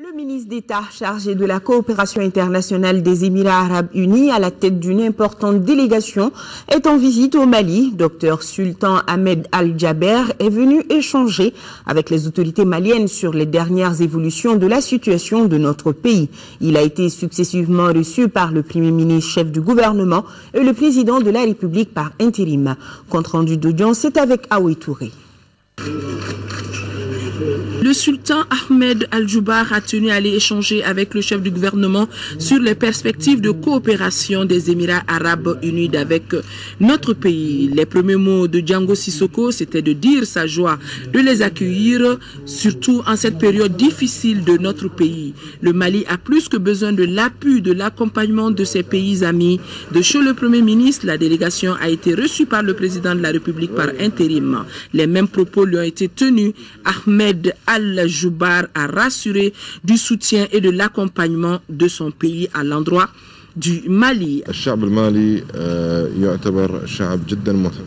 Le ministre d'État chargé de la coopération internationale des Émirats arabes unis à la tête d'une importante délégation est en visite au Mali. Dr Sultan Ahmed Al-Jaber est venu échanger avec les autorités maliennes sur les dernières évolutions de la situation de notre pays. Il a été successivement reçu par le Premier ministre chef du gouvernement et le président de la République par intérim. Compte rendu d'audience, c'est avec Aoui Touré. Le sultan Ahmed Al-Jaber a tenu à aller échanger avec le chef du gouvernement sur les perspectives de coopération des Émirats arabes unis avec notre pays. Les premiers mots de Django Sissoko, c'était de dire sa joie de les accueillir, surtout en cette période difficile de notre pays. Le Mali a plus que besoin de l'appui, de l'accompagnement de ses pays amis. De chez le Premier ministre, la délégation a été reçue par le président de la République par intérim. Les mêmes propos lui ont été tenus. Ahmed Al-Jaber a rassuré du soutien et de l'accompagnement de son pays à l'endroit du Mali.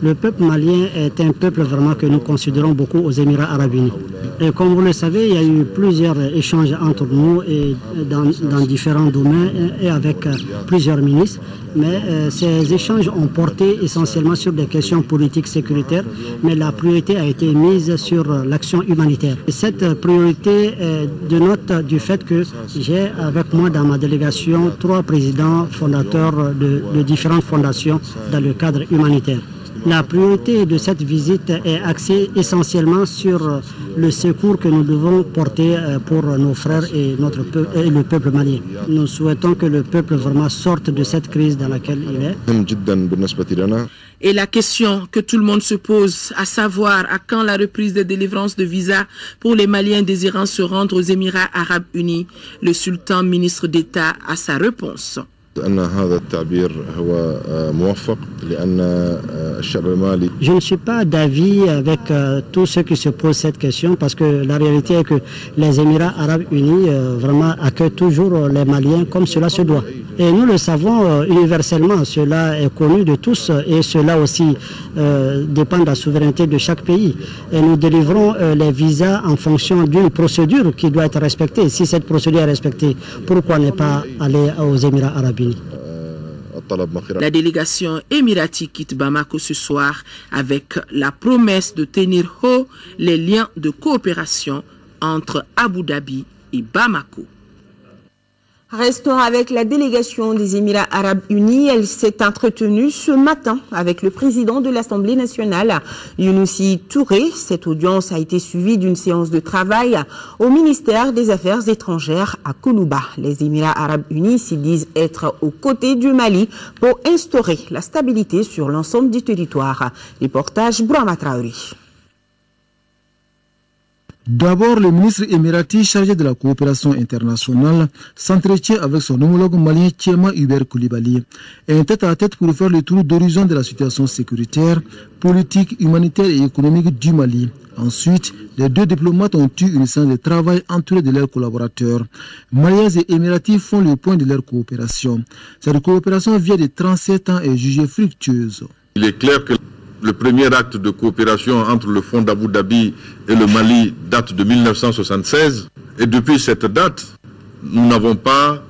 Le peuple malien est un peuple vraiment que nous considérons beaucoup aux Émirats arabes unis. Et comme vous le savez, il y a eu plusieurs échanges entre nous et dans différents domaines et avec plusieurs ministres. Mais ces échanges ont porté essentiellement sur des questions politiques sécuritaires, mais la priorité a été mise sur l'action humanitaire. Et cette priorité dénote du fait que j'ai avec moi dans ma délégation 3 présidents fondateurs de différentes fondations dans le cadre humanitaire. La priorité de cette visite est axée essentiellement sur le secours que nous devons porter pour nos frères et le peuple malien. Nous souhaitons que le peuple vraiment sorte de cette crise dans laquelle il est. Et la question que tout le monde se pose, à savoir à quand la reprise des délivrances de visas pour les Maliens désirant se rendre aux Émirats arabes unis, le sultan ministre d'État a sa réponse. Je ne suis pas d'avis avec tous ceux qui se posent cette question parce que la réalité est que les Émirats arabes unis vraiment accueillent toujours les Maliens comme cela se doit. Et nous le savons universellement, cela est connu de tous et cela aussi dépend de la souveraineté de chaque pays. Et nous délivrons les visas en fonction d'une procédure qui doit être respectée. Si cette procédure est respectée, pourquoi ne pas aller aux Émirats arabes unis? La délégation émiratique quitte Bamako ce soir avec la promesse de tenir haut les liens de coopération entre Abu Dhabi et Bamako. Restons avec la délégation des Émirats arabes unis. Elle s'est entretenue ce matin avec le président de l'Assemblée nationale, Younousi Touré. Cette audience a été suivie d'une séance de travail au ministère des Affaires étrangères à Koulouba. Les Émirats arabes unis s'y disent être aux côtés du Mali pour instaurer la stabilité sur l'ensemble du territoire. Reportage Brahma Traori. D'abord, le ministre émirati chargé de la coopération internationale s'entretient avec son homologue malien Thiema Hubert Koulibaly. Un tête-à-tête pour faire le tour d'horizon de la situation sécuritaire, politique, humanitaire et économique du Mali. Ensuite, les 2 diplomates ont eu une séance de travail entourée de leurs collaborateurs. Maliens et Émiratis font le point de leur coopération. Cette coopération vient de 37 ans est jugée fructueuse. Il est clair que le premier acte de coopération entre le Fonds d'Abu Dhabi et le Mali date de 1976. Et depuis cette date, nous n'avons pas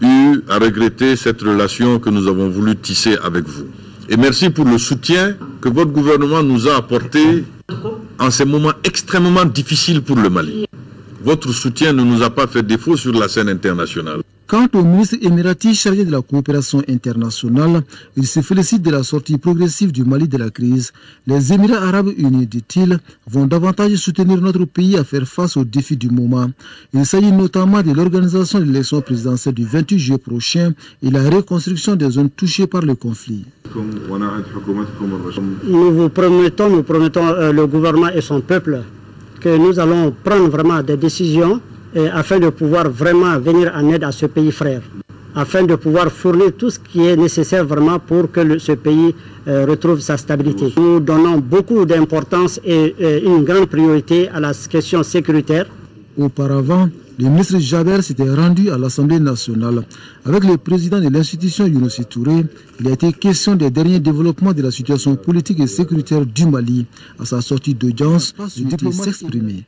eu à regretter cette relation que nous avons voulu tisser avec vous. Et merci pour le soutien que votre gouvernement nous a apporté en ces moments extrêmement difficiles pour le Mali. Votre soutien ne nous a pas fait défaut sur la scène internationale. Quant au ministre émirati chargé de la coopération internationale, il se félicite de la sortie progressive du Mali de la crise. Les Émirats arabes unis, dit-il, vont davantage soutenir notre pays à faire face aux défis du moment. Il s'agit notamment de l'organisation de l'élection présidentielle du 28 juillet prochain et la reconstruction des zones touchées par le conflit. Nous vous promettons, le gouvernement et son peuple, que nous allons prendre vraiment des décisions afin de pouvoir vraiment venir en aide à ce pays frère, afin de pouvoir fournir tout ce qui est nécessaire vraiment pour que ce pays retrouve sa stabilité. Nous donnons beaucoup d'importance et une grande priorité à la question sécuritaire. Auparavant, le ministre Jaber s'était rendu à l'Assemblée nationale. Avec le président de l'institution Younousi Touré, il a été question des derniers développements de la situation politique et sécuritaire du Mali. À sa sortie d'audience, le diplomate s'exprimait.